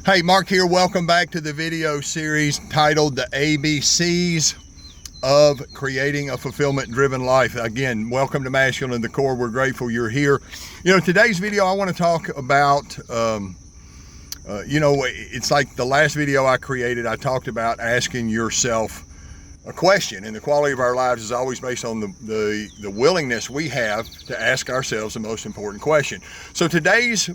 Hey, Mark here. Welcome back to the video series titled The ABCs of Creating a Fulfillment-Driven Life. Again, welcome to Masculinity to the Core. We're grateful you're here. Today's video I want to talk about, it's like the last video I created, I talked about asking yourself a question, and the quality of our lives is always based on the willingness we have to ask ourselves the most important question. So today's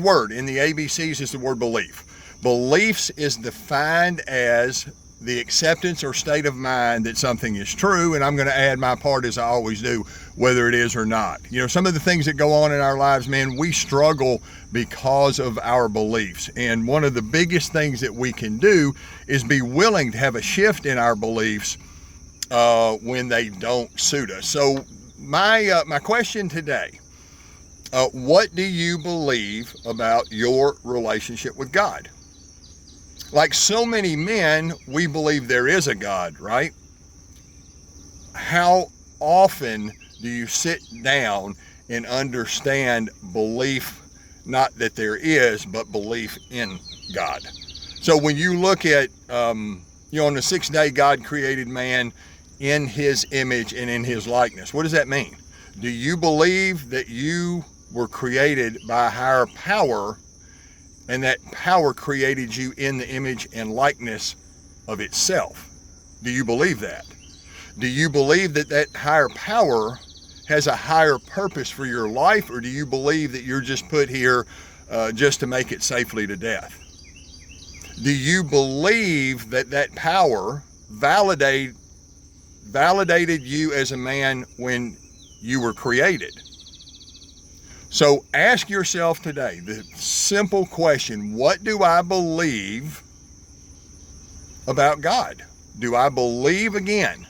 word in the ABCs is the word belief. Beliefs is defined as the acceptance or state of mind that something is true, and I'm going to add my part as I always do, whether it is or not. Some of the things that go on in our lives, man, we struggle because of our beliefs. And one of the biggest things that we can do is be willing to have a shift in our beliefs when they don't suit us. So my question today, what do you believe about your relationship with God? Like so many men, we believe there is a God, right? How often do you sit down and understand belief, not that there is, but belief in God? So when you look at, on the sixth day, God created man in his image and in his likeness. What does that mean? Do you believe that you were created by a higher power, and that power created you in the image and likeness of itself? Do you believe that? Do you believe that that higher power has a higher purpose for your life, or do you believe that you're just put here just to make it safely to death? Do you believe that that power validated you as a man when you were created? So ask yourself today the simple question, what do I believe about God? Do I believe, again,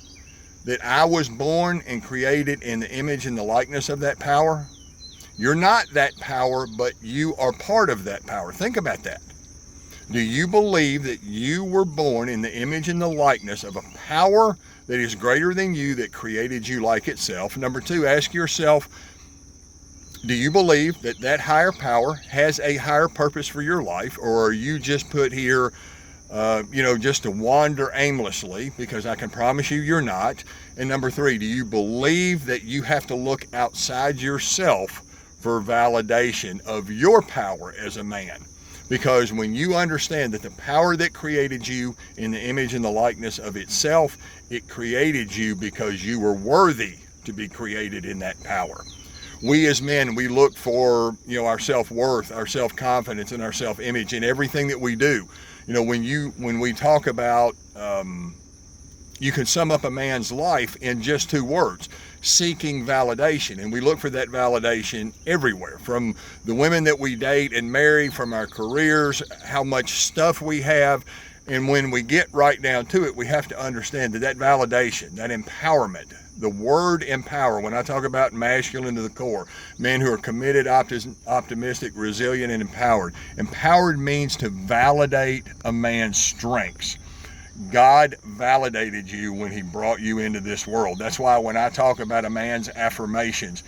that I was born and created in the image and the likeness of that power? You're not that power, but you are part of that power. Think about that. Do you believe that you were born in the image and the likeness of a power that is greater than you, that created you like itself? Number two, ask yourself, do you believe that that higher power has a higher purpose for your life, or are you just put here, just to wander aimlessly? Because I can promise you you're not. And number three, do you believe that you have to look outside yourself for validation of your power as a man? Because when you understand that the power that created you in the image and the likeness of itself, it created you because you were worthy to be created in that power. We as men, we look for, our self-worth, our self-confidence, and our self-image in everything that we do. When we talk about, you can sum up a man's life in just two words: seeking validation. And we look for that validation everywhere, from the women that we date and marry, from our careers, how much stuff we have. And when we get right down to it, we have to understand that validation, that empowerment, the word empower, when I talk about masculine to the core, men who are committed, optimistic, resilient, and empowered. Empowered means to validate a man's strengths. God validated you when he brought you into this world. That's why when I talk about a man's affirmations,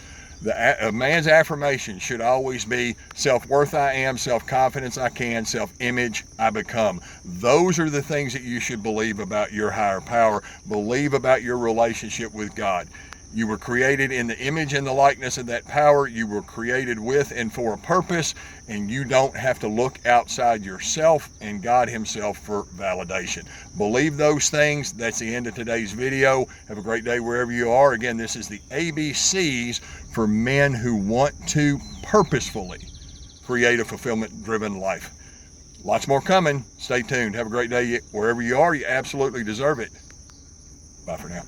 a man's affirmation should always be self-worth I am, self-confidence I can, self-image I become. Those are the things that you should believe about your higher power. Believe about your relationship with God. You were created in the image and the likeness of that power. You were created with and for a purpose, and you don't have to look outside yourself and God himself for validation. Believe those things. That's the end of today's video. Have a great day wherever you are. Again, this is the ABCs for men who want to purposefully create a fulfillment-driven life. Lots more coming. Stay tuned. Have a great day wherever you are. You absolutely deserve it. Bye for now.